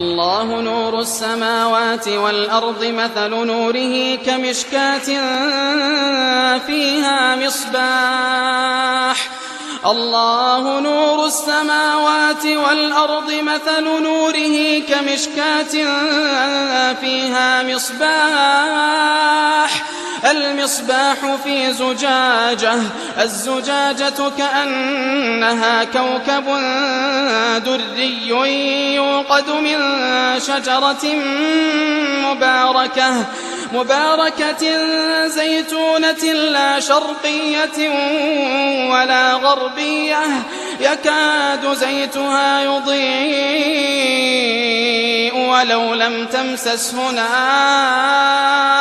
الله نور السماوات والأرض مثل نوره كمشكاة فيها مصباح الله نور السماوات والأرض مثل نوره كمشكاة فيها مصباح المصباح في زجاجة الزجاجة كأنها كوكب دري يوقد من شجرة مباركة زيتونة لا شرقية ولا غربية يكاد زيتها يضيء ولو لم تمسسه نار